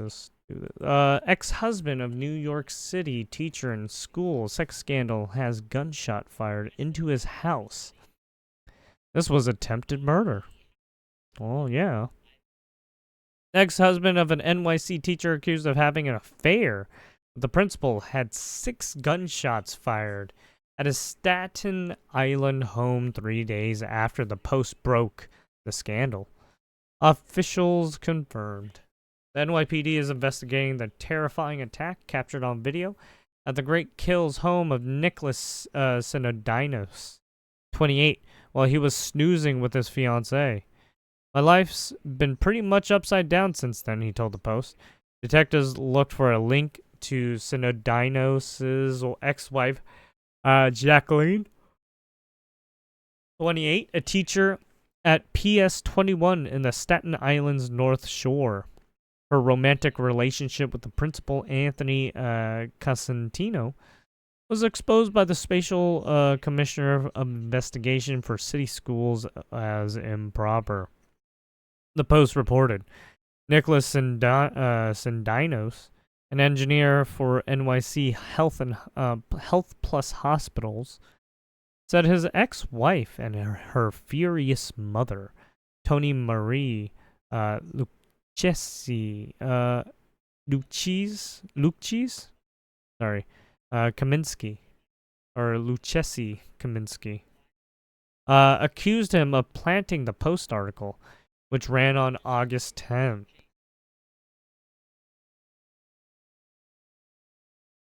Let's do this. Ex-husband of New York City teacher in school sex scandal has gunshot fired into his house. This was attempted murder. Well, yeah. Ex-husband of an NYC teacher accused of having an affair with the principal had 6 gunshots fired at his Staten Island home 3 days after the Post broke the scandal. Officials confirmed. The NYPD is investigating the terrifying attack captured on video at the Great Kills home of Nicholas Synodinos, 28, while he was snoozing with his fiancée. My life's been pretty much upside down since then, he told the Post. Detectives looked for a link to Synodinos' ex-wife, Jacqueline, 28, a teacher at PS 21 in the Staten Island's North Shore. Her romantic relationship with the principal, Anthony Casentino, was exposed by the Special Commissioner of Investigation for City Schools as improper. The Post reported Nicholas Syndinos, an engineer for NYC Health and Health Plus Hospitals, said his ex-wife and her furious mother, Tony Marie Lucchesi, Kaminsky, or Lucchesi Kaminsky, accused him of planting the Post article, which ran on August 10th.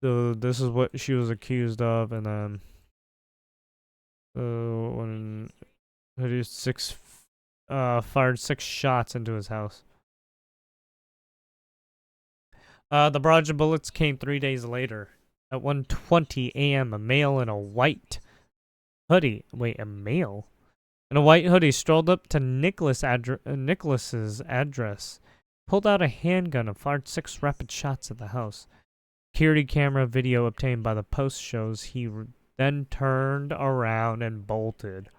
So this is what she was accused of, and then when he fired 6 shots into his house. The barrage of bullets came 3 days later. At 1:20 a.m., a male in a white hoodie. Wait, a male? In a white hoodie strolled up to Nicholas's address, pulled out a handgun and fired 6 rapid shots at the house. Security camera video obtained by the Post shows he then turned around and bolted.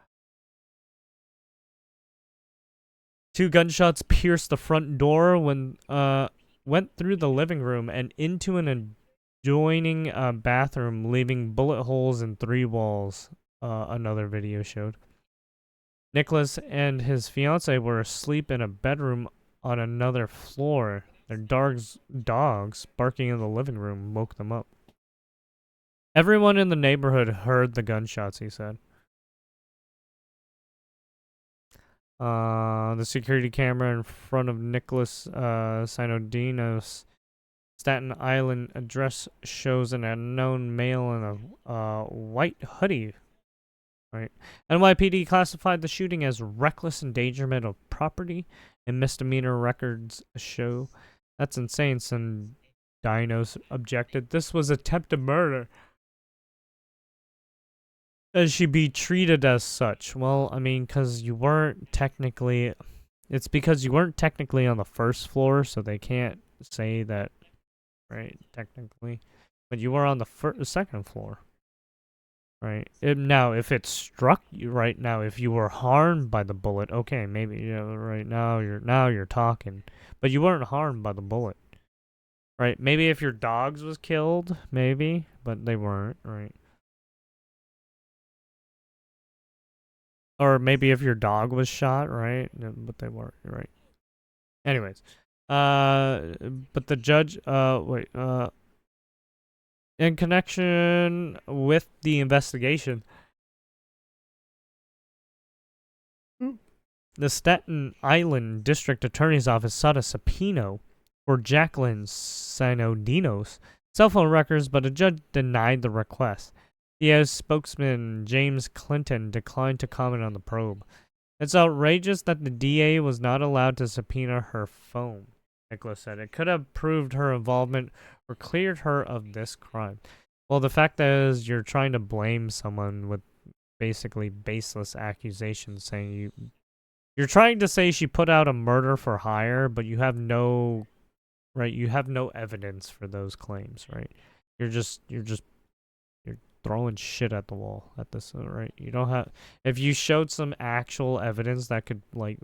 2 gunshots pierced the front door when went through the living room and into an adjoining bathroom, leaving bullet holes in 3 walls. Another video showed. Nicholas and his fiancée were asleep in a bedroom on another floor. Their dogs barking in the living room woke them up. Everyone in the neighborhood heard the gunshots, he said. The security camera in front of Nicholas Synodinos' Staten Island address shows an unknown male in a white hoodie. Right. NYPD classified the shooting as reckless endangerment of property, and misdemeanor records show. That's insane. Some dinos objected. This was attempted murder. Should she be treated as such? Well, I mean, because you weren't technically... It's because you weren't technically on the first floor, so they can't say that, right, technically. But you were on the second floor. Right. Now, if it struck you right now, if you were harmed by the bullet, okay, maybe right now you're talking, but you weren't harmed by the bullet, right? Maybe if your dogs was killed, maybe, but they weren't, right? Or maybe if your dog was shot, right? But they weren't, right? Anyways, but the judge, in connection with the investigation, the Staten Island District Attorney's Office sought a subpoena for Jacqueline Synodinos' cell phone records, but a judge denied the request. DA's spokesman James Clinton declined to comment on the probe. It's outrageous that the DA was not allowed to subpoena her phone, Nicholas said. It could have proved her involvement or cleared her of this crime. Well, the fact is you're trying to blame someone with basically baseless accusations, saying you're trying to say she put out a murder for hire, but you have no evidence for those claims, right? You're throwing shit at the wall at this, right? You don't have, if you showed some actual evidence that could, like,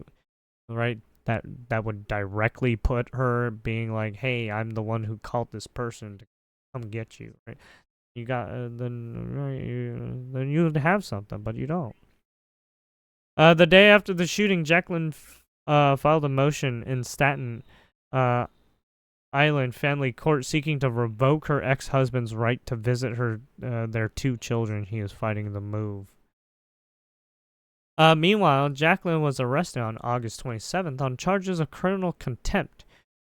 right, that would directly put her being like, "Hey, I'm the one who called this person to come get you." Right? You got then you'd have something, but you don't. The day after the shooting, Jacqueline filed a motion in Staten Island family court seeking to revoke her ex-husband's right to visit their 2 children. He is fighting the move. Meanwhile, Jacqueline was arrested on August 27th on charges of criminal contempt.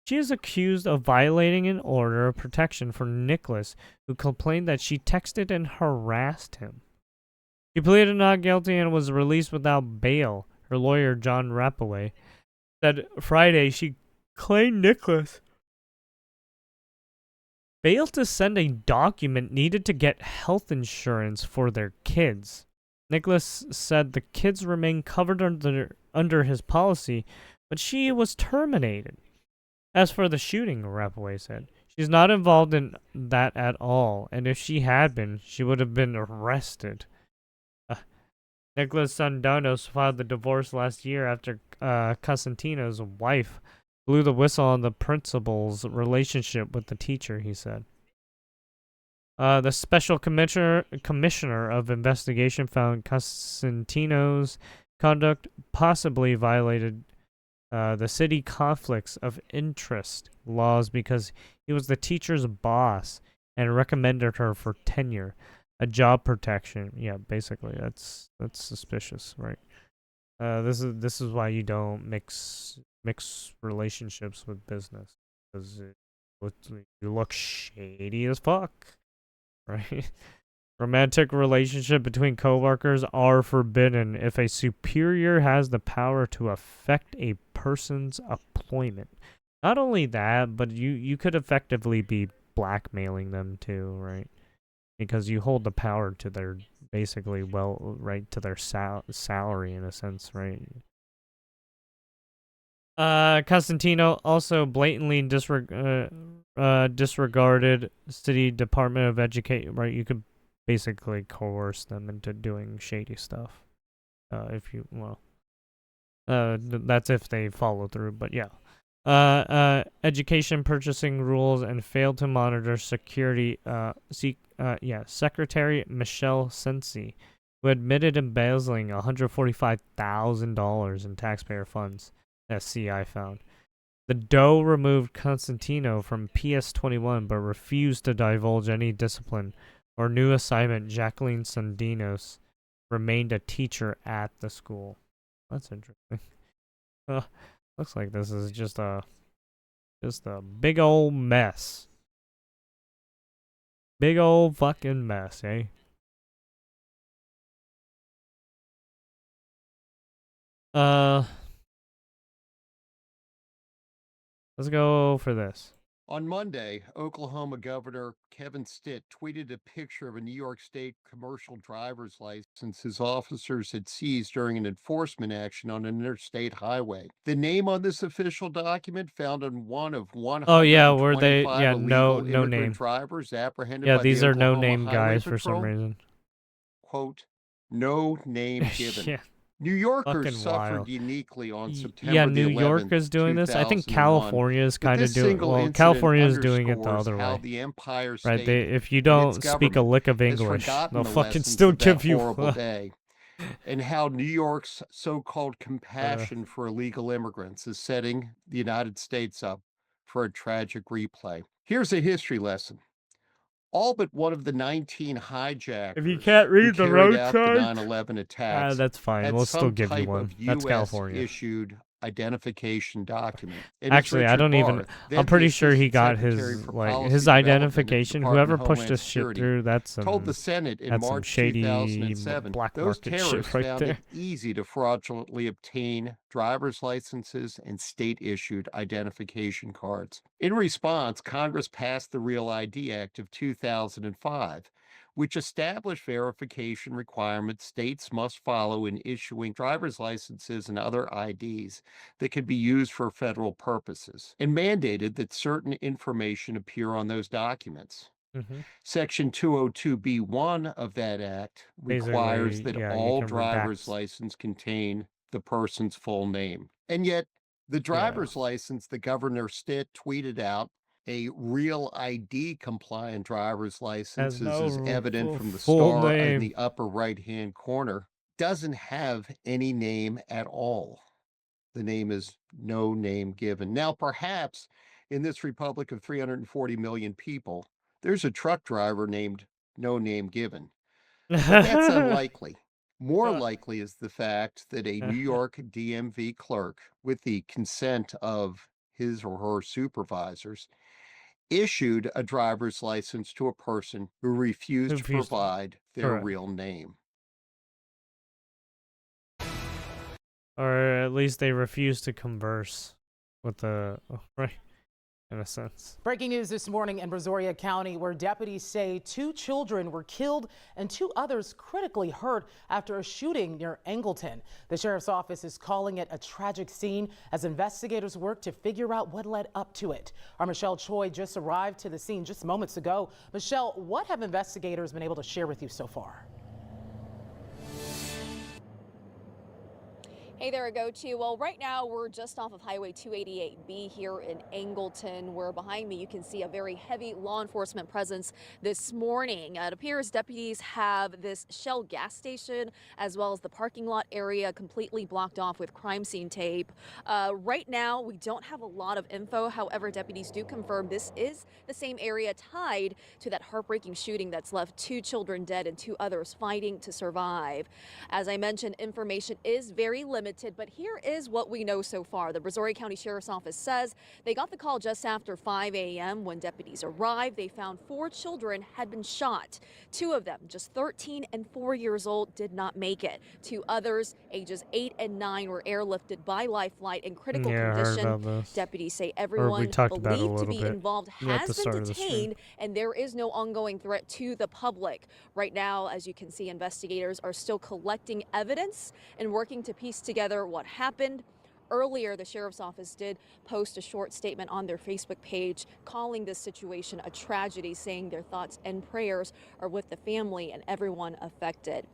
She is accused of violating an order of protection for Nicholas, who complained that she texted and harassed him. She pleaded not guilty and was released without bail. Her lawyer, John Rapaway, said Friday she claimed Nicholas failed to send a document needed to get health insurance for their kids. Nicholas said the kids remain covered under his policy, but she was terminated. As for the shooting, Rapaway said, she's not involved in that at all, and if she had been, she would have been arrested. Nicholas Sandanos filed the divorce last year after Cosentino's wife blew the whistle on the principal's relationship with the teacher, he said. The special commissioner of investigation found Cosentino's conduct possibly violated the city conflicts of interest laws because he was the teacher's boss and recommended her for tenure, a job protection. Yeah, basically, that's suspicious, right? This is why you don't mix relationships with business, because you look shady as fuck, right? Romantic relationship between coworkers are forbidden if a superior has the power to affect a person's employment. Not only that, but you could effectively be blackmailing them too, right? Because you hold the power to their basically to their salary in a sense, right? Costantino also blatantly disregarded City Department of Education. Right, you could basically coerce them into doing shady stuff. If you that's if they follow through. But yeah, education purchasing rules and failed to monitor security. Secretary Michelle Sensi, who admitted embezzling $145,000 in taxpayer funds. SCI found. The Doe removed Constantino from PS21 but refused to divulge any discipline or new assignment. Jacqueline Sandinos remained a teacher at the school. That's interesting. Looks like this is just a big old mess. Big old fucking mess, eh? Let's go for this. On Monday, Oklahoma Governor Kevin Stitt tweeted a picture of a New York State commercial driver's license his officers had seized during an enforcement action on an interstate highway. The name on this official document found on one of Oh yeah, were they? 125 Yeah, no illegal name. immigrant drivers apprehended Yeah, by the these are no Oklahoma name Highway guys for some Patrol. reason. Quote, no name given. Yeah, New Yorkers fucking suffered wild. uniquely on Yeah, September the New York 11th, is doing this. I think 2001. California is But kind of this doing. single Well, incident California is doing it the underscores other how way, the Empire right? State If you and its don't speak a government lick of has English, forgotten they'll the fucking lessons still of that give you. horrible day, and how New York's so-called compassion for illegal immigrants is setting the United States up for a tragic replay. Here's a history lesson. All but one of the 19 If you hijackers can't who read the carried road out the signs, 9/11 attacks that's fine. had We'll still some give you type one. of That's U.S. California. issued identification document. It is Actually, I Richard don't even. Barth, I'm then the pretty sure he Assistant got Secretary his for his Policy Development at the identification. Department Whoever of pushed Homeland this shit Security, through, told the Senate in that's some March shady 2007 black those market shit terrorists right found there. it easy to fraudulently obtain driver's licenses and state-issued identification cards. In response, Congress passed the Real ID Act of 2005, which established verification requirements states must follow in issuing driver's licenses and other IDs that can be used for federal purposes, and mandated that certain information appear on those documents. Mm-hmm. Section 202B1 of that act requires Basically, that yeah, you all can driver's redact. licenses contain the person's full name. And yet, The Yeah. driver's license the governor Stitt tweeted out, a real ID compliant driver's Has license is as no evident from the full star in name. the upper right hand corner, doesn't have any name at all. The name is no name given. Now, perhaps in this republic of 340 million people, there's a truck driver named no name given, but that's unlikely. More Uh, likely is the fact that a New York DMV clerk, with the consent of his or her supervisors, issued a driver's license to a person who refused to Confused. provide their Correct. real name. Or at least they refuse to converse with the right, in a sense. Breaking news this morning in Brazoria County, where deputies say 2 children were killed and 2 others critically hurt after a shooting near Angleton. The sheriff's office is calling it a tragic scene as investigators work to figure out what led up to it. Our Michelle Choi just arrived to the scene just moments ago. Michelle, what have investigators been able to share with you so far? Hey there, Go-To. Well, right now we're just off of Highway 288B here in Angleton, where behind me you can see a very heavy law enforcement presence this morning. It appears deputies have this Shell gas station as well as the parking lot area completely blocked off with crime scene tape. Right now we don't have a lot of info. However, deputies do confirm this is the same area tied to that heartbreaking shooting that's left 2 children dead and 2 others fighting to survive. As I mentioned, information is very limited, but here is what we know so far. The Brazoria County Sheriff's Office says they got the call just after 5 a.m. When deputies arrived, they found 4 children had been shot. 2 of them, just 13 and 4 years old, did not make it. 2 others, ages 8 and 9, were airlifted by Life Flight in critical Yeah, I heard condition. about this. Deputies say Or we everyone talked about it a believed to little be bit involved at the has been start of the stream. detained, and there is no ongoing threat to the public. Right now, as you can see, investigators are still collecting evidence and working to piece together what happened. Earlier, the sheriff's office did post a short statement on their Facebook page calling this situation a tragedy, saying their thoughts and prayers are with the family and everyone affected.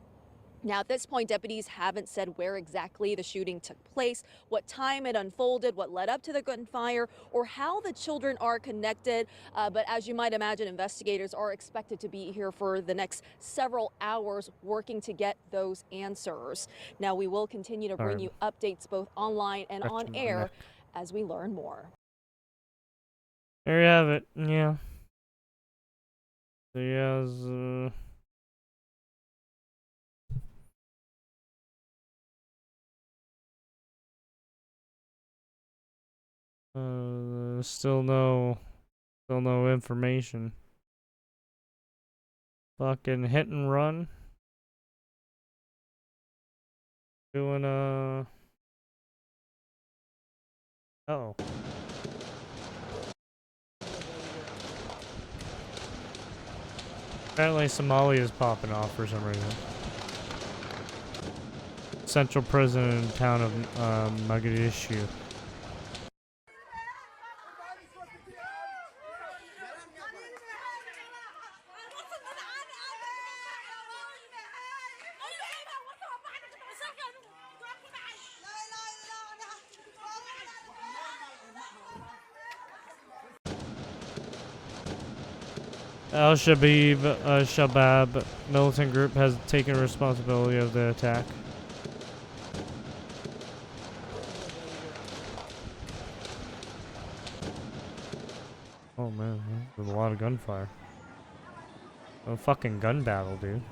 Now, at this point, deputies haven't said where exactly the shooting took place, what time it unfolded, what led up to the gunfire, or how the children are connected. But as you might imagine, investigators are expected to be here for the next several hours working to get those answers. Now, we will continue to bring Sorry. you updates both online and on Scratching my air neck. as we learn more. There you have it. Yeah. So yeah, still no information. Fucking hit and run. Doing oh. Apparently Somalia is popping off for some reason. Central prison in town of Mogadishu. Al-Shabaab militant group has taken responsibility of the attack. Oh man, there's a lot of gunfire. A fucking gun battle, dude.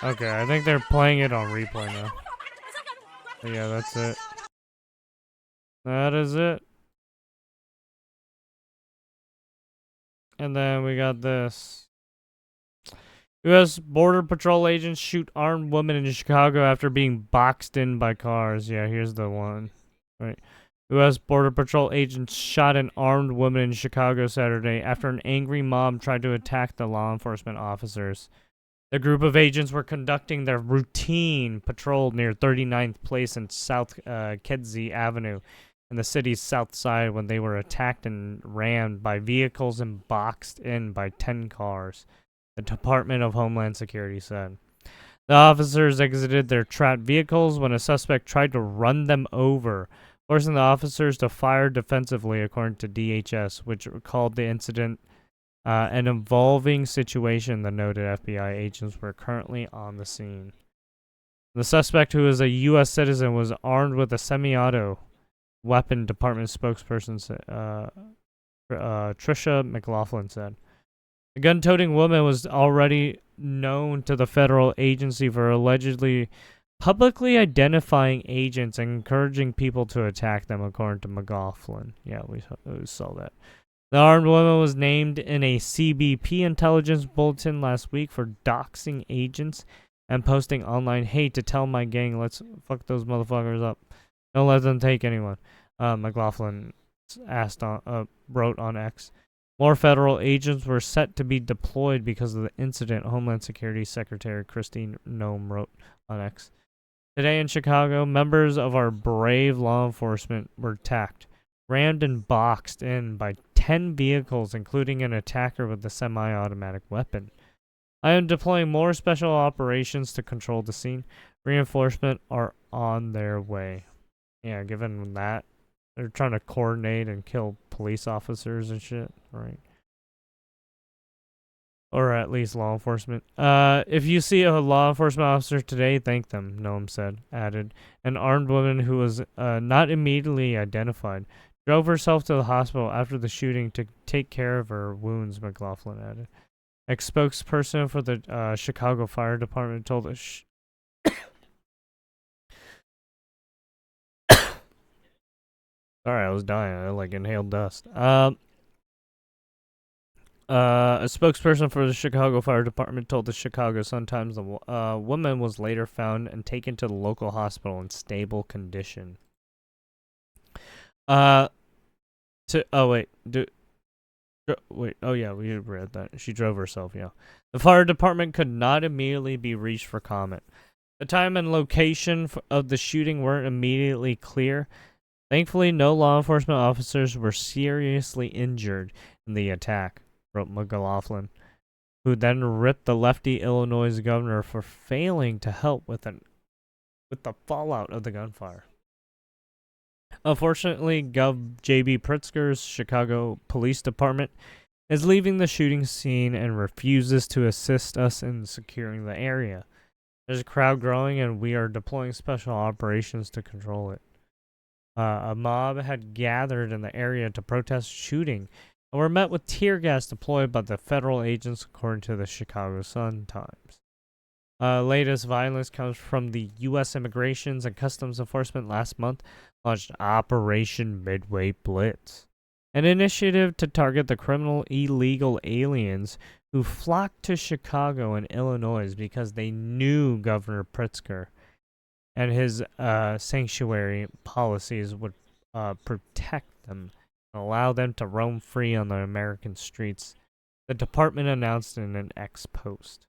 Okay, I think they're playing it on replay now. But yeah, that's it. That is it. And then we got this. U.S. Border Patrol agents shoot armed woman in Chicago after being boxed in by cars. Yeah, here's the one. Right. U.S. Border Patrol agents shot an armed woman in Chicago Saturday after an angry mob tried to attack the law enforcement officers. The group of agents were conducting their routine patrol near 39th Place and South Kedzie Avenue in the city's south side when they were attacked and rammed by vehicles and boxed in by 10 cars, the Department of Homeland Security said. The officers exited their trapped vehicles when a suspect tried to run them over, forcing the officers to fire defensively, according to DHS, which called the incident an evolving situation. The noted FBI agents were currently on the scene. The suspect, who is a U.S. citizen, was armed with a semi-auto weapon, Department spokesperson Tricia McLaughlin said. The gun-toting woman was already known to the federal agency for allegedly publicly identifying agents and encouraging people to attack them, according to McLaughlin. Yeah, we saw that. The armed woman was named in a CBP intelligence bulletin last week for doxing agents and posting online, "Hey, to tell my gang, let's fuck those motherfuckers up. Don't let them take anyone." McLaughlin wrote on X. More federal agents were set to be deployed because of the incident, Homeland Security Secretary Christine Noem wrote on X. Today in Chicago, members of our brave law enforcement were attacked, rammed and boxed in by 10 vehicles, including an attacker with a semi-automatic weapon. I am deploying more special operations to control the scene. Reinforcement are on their way. Yeah, given that, they're trying to coordinate and kill police officers and shit, right? Or at least law enforcement. If you see a law enforcement officer today, thank them, Noem added. An armed woman who was not immediately identified drove herself to the hospital after the shooting to take care of her wounds, McLaughlin added. A spokesperson for the Chicago Fire Department told us. Sorry, I was dying. I inhaled dust. A spokesperson for the Chicago Fire Department told the Chicago Sun-Times the woman was later found and taken to the local hospital in stable condition. Oh yeah, we read that. She drove herself, yeah. The fire department could not immediately be reached for comment. The time and location of the shooting weren't immediately clear. Thankfully, no law enforcement officers were seriously injured in the attack, wrote McLaughlin, who then ripped the lefty Illinois governor for failing to help with the fallout of the gunfire. Unfortunately, Gov. J.B. Pritzker's Chicago Police Department is leaving the shooting scene and refuses to assist us in securing the area. There's a crowd growing, and we are deploying special operations to control it. A mob had gathered in the area to protest shooting and were met with tear gas deployed by the federal agents, according to the Chicago Sun-Times. Latest violence comes from the U.S. Immigration and Customs Enforcement last month launched Operation Midway Blitz, an initiative to target the criminal illegal aliens who flocked to Chicago and Illinois because they knew Governor Pritzker and his sanctuary policies would protect them and allow them to roam free on the American streets, the department announced in an X post.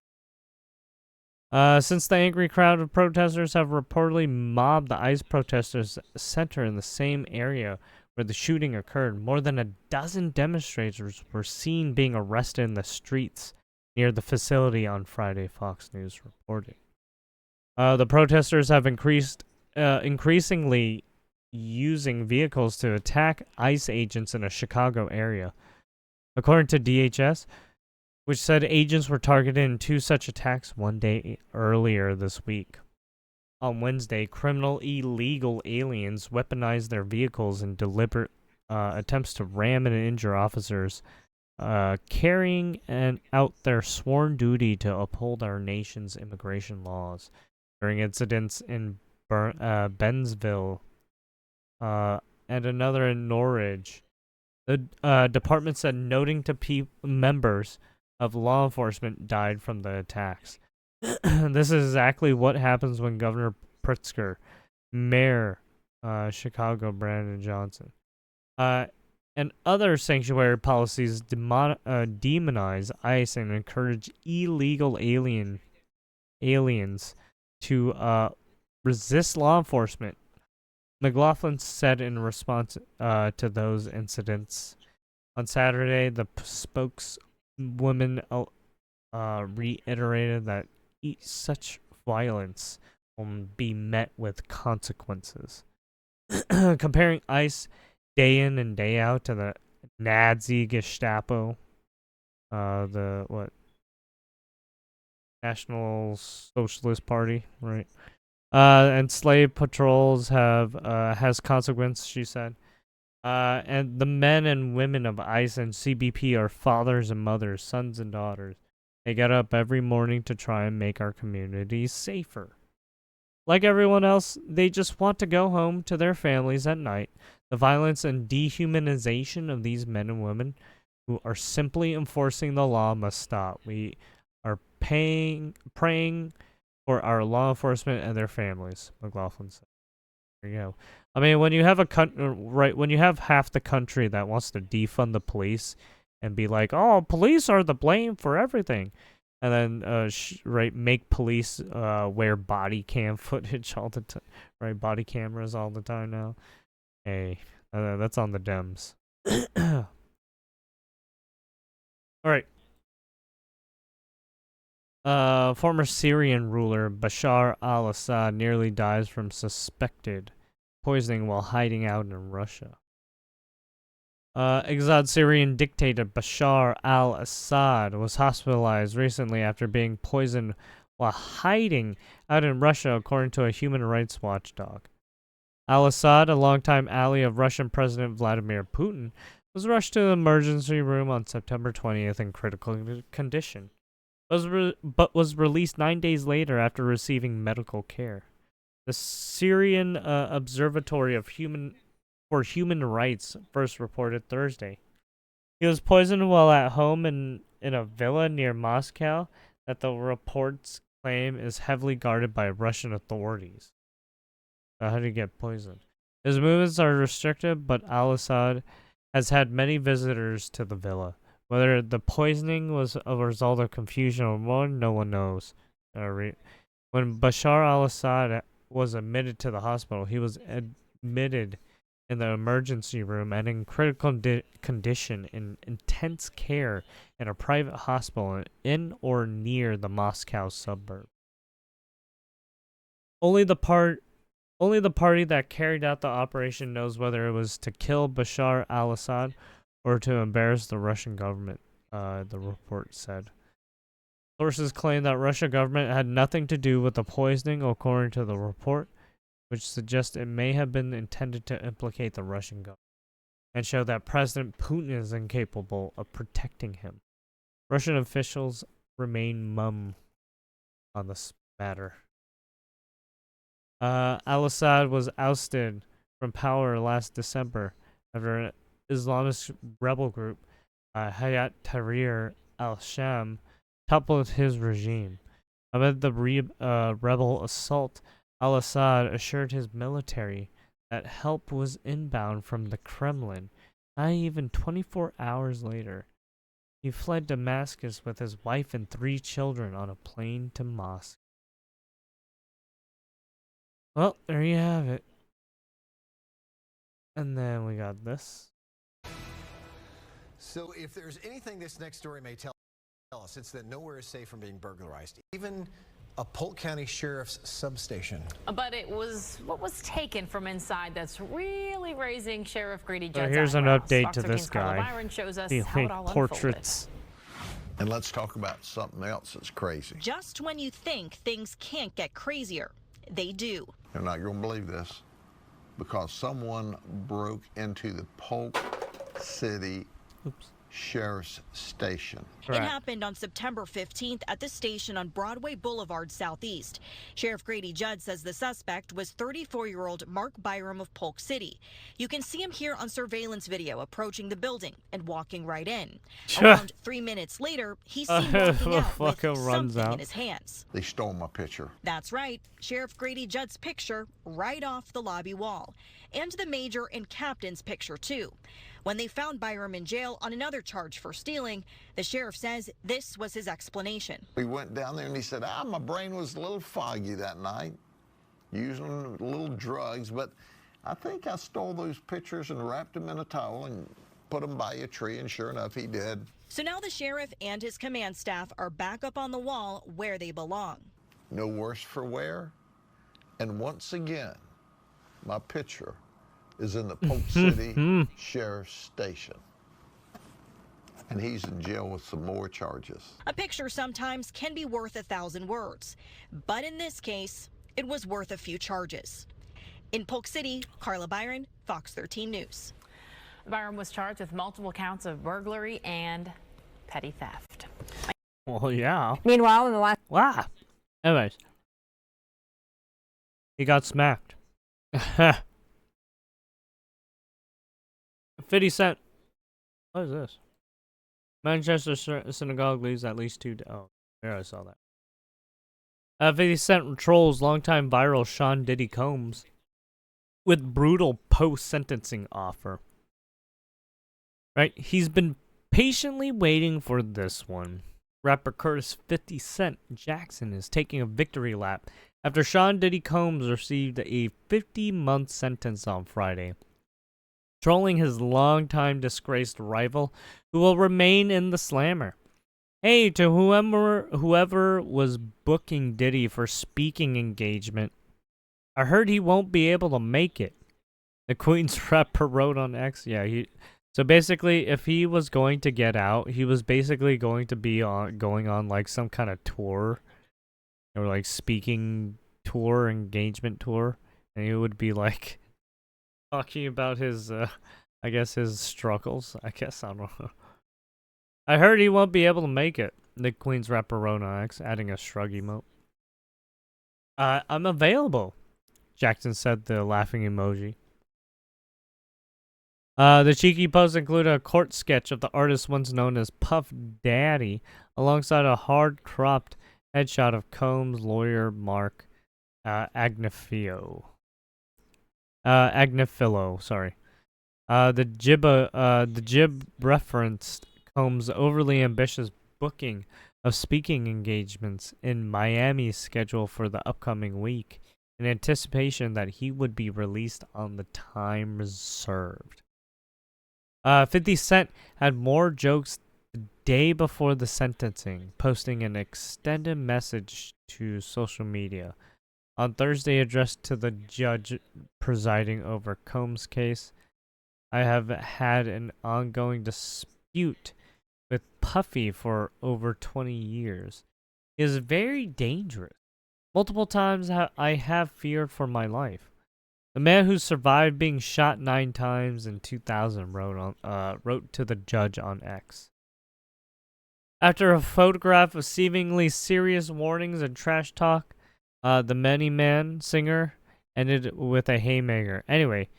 Since the angry crowd of protesters have reportedly mobbed the ICE protesters center in the same area where the shooting occurred, more than a dozen demonstrators were seen being arrested in the streets near the facility on Friday, Fox News reported. The protesters have increasingly using vehicles to attack ICE agents in a Chicago area. According to DHS, which said agents were targeted in 2 such attacks one day earlier this week. On Wednesday, criminal illegal aliens weaponized their vehicles in deliberate attempts to ram and injure officers carrying out their sworn duty to uphold our nation's immigration laws during incidents in Bensville and another in Norwich. The department said, noting to members of law enforcement died from the attacks. This is exactly what happens when Governor Pritzker, Mayor Chicago Brandon Johnson, and other sanctuary policies demonize ICE and encourage illegal aliens to resist law enforcement. McLaughlin said in response to those incidents on Saturday, the spokeswoman reiterated that such violence will be met with consequences. Comparing ICE day in and day out to the Nazi Gestapo, the National Socialist Party, right? And slave patrols has consequence, she said. And the men and women of ICE and CBP are fathers and mothers, sons and daughters. They get up every morning to try and make our communities safer. Like everyone else, they just want to go home to their families at night. The violence and dehumanization of these men and women who are simply enforcing the law must stop. We are praying for our law enforcement and their families, McLaughlin said. There you go. I mean, when you have when you have half the country that wants to defund the police and be like, "Oh, police are the blame for everything," and then make police wear body cam footage all the time, right? Body cameras all the time now. Hey, that's on the Dems. All right. Former Syrian ruler Bashar al-Assad nearly dies from suspected poisoning while hiding out in Russia. Exiled Syrian dictator Bashar al-Assad was hospitalized recently after being poisoned while hiding out in Russia, according to a human rights watchdog. Al-Assad, a longtime ally of Russian President Vladimir Putin, was rushed to the emergency room on September 20th in critical condition, but was released 9 days later after receiving medical care. The Syrian Observatory for Human Rights first reported Thursday. He was poisoned while at home in a villa near Moscow that the reports claim is heavily guarded by Russian authorities. How did he get poisoned? His movements are restricted, but al-Assad has had many visitors to the villa. Whether the poisoning was a result of confusion or more, no one knows. When Bashar al-Assad was admitted to the hospital, he was admitted in the emergency room and in critical condition in intense care in a private hospital in or near the Moscow suburb. Only the party that carried out the operation knows whether it was to kill Bashar al-Assad or to embarrass the Russian government, the report said. Sources claim that Russian government had nothing to do with the poisoning, according to the report, which suggests it may have been intended to implicate the Russian government and show that President Putin is incapable of protecting him. Russian officials remain mum on this matter. Al-Assad was ousted from power last December after an Islamist rebel group, Hayat Tahrir al-Sham, toppled his regime. Amid the rebel assault, al-Assad assured his military that help was inbound from the Kremlin. Not even 24 hours later, he fled Damascus with his wife and 3 children on a plane to Moscow. Well, there you have it. And then we got this. So if there's anything this next story may tell us, it's that nowhere is safe from being burglarized, even a Polk County Sheriff's substation. But it was what was taken from inside that's really raising Sheriff Grady Judd's here's an eyebrows. update Fox to 13's this Carla guy. Byron shows us The how it all portraits. And let's talk about something else that's crazy. Just when you think things can't get crazier, they do. You're not going to believe this, because someone broke into the Polk City Sheriff's Station. It happened on September 15th at the station on Broadway Boulevard Southeast. Sheriff Grady Judd says the suspect was 34-year-old Mark Byram of Polk City. You can see him here on surveillance video approaching the building and walking right in. Around 3 minutes later, he's seen walking out with something in his hands. They stole my picture. That's right, Sheriff Grady Judd's picture right off the lobby wall. And the major and captain's picture, too. When they found Byram in jail on another charge for stealing, the sheriff says this was his explanation. We went down there and he said, my brain was a little foggy that night, using a little drugs, but I think I stole those pictures and wrapped them in a towel and put them by a tree, and sure enough, he did. So now the sheriff and his command staff are back up on the wall where they belong. No worse for wear. And once again, my picture is in the Polk City Sheriff's Station. And he's in jail with some more charges. A picture sometimes can be worth 1,000 words. But in this case, it was worth a few charges. In Polk City, Carla Byron, Fox 13 News. Byron was charged with multiple counts of burglary and petty theft. Well, yeah. Meanwhile, in the last... Wow. Anyways. He got smacked. 50 Cent. What is this? Manchester synagogue leaves at least 2 Oh, there I saw that. 50 Cent trolls longtime viral Sean Diddy Combs with brutal post-sentencing offer. Right? He's been patiently waiting for this one. Rapper Curtis 50 Cent Jackson is taking a victory lap after Sean Diddy Combs received a 50-month sentence on Friday, trolling his longtime disgraced rival, who will remain in the slammer. Hey, to whoever was booking Diddy for speaking engagement, I heard he won't be able to make it. The Queen's rapper wrote on X. Yeah, so basically, if he was going to get out, he was basically going to be going on like some kind of tour, or like speaking tour, engagement tour, and he would be like talking about his, I guess his struggles. I don't know. I heard he won't be able to make it. The Queen's rapper wrote on X, adding a shrug emote. I'm available, Jackson said, the laughing emoji. The cheeky posts include a court sketch of the artist once known as Puff Daddy, alongside a hard-cropped headshot of Combs' lawyer Mark Agnifilo. Sorry. The jib referenced Combs' overly ambitious booking of speaking engagements in Miami's schedule for the upcoming week, in anticipation that he would be released on the time reserved. 50 Cent had more jokes the day before the sentencing, posting an extended message to social media. On Thursday, addressed to the judge presiding over Combs' case, I have had an ongoing dispute with Puffy for over 20 years. He is very dangerous. Multiple times I have feared for my life. The man who survived being shot 9 times in 2000 wrote to the judge on X. After a photograph of seemingly serious warnings and trash talk, the Many-Man singer ended with a haymaker. Anyway,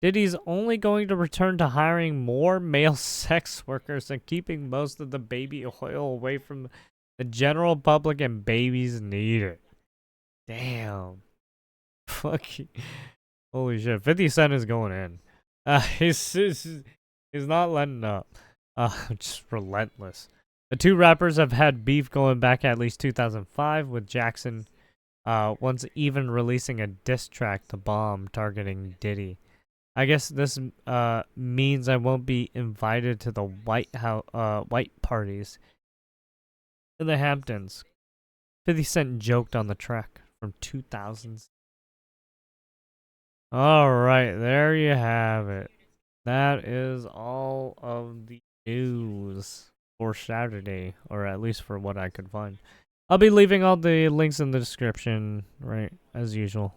Diddy's only going to return to hiring more male sex workers and keeping most of the baby oil away from the general public, and babies need it. Damn. Fuck you. Holy shit, 50 Cent is going in. He's not letting up. Just relentless. The two rappers have had beef going back at least 2005, with Jackson once even releasing a diss track to Bomb targeting Diddy. I guess this means I won't be invited to the white parties in the Hamptons. 50 Cent joked on the track from 2000s. Alright, there you have it. That is all of the news for Saturday, or at least for what I could find. I'll be leaving all the links in the description, right, as usual.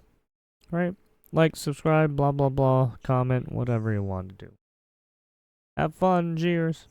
Right? Like, subscribe, blah, blah, blah, comment, whatever you want to do. Have fun, cheers.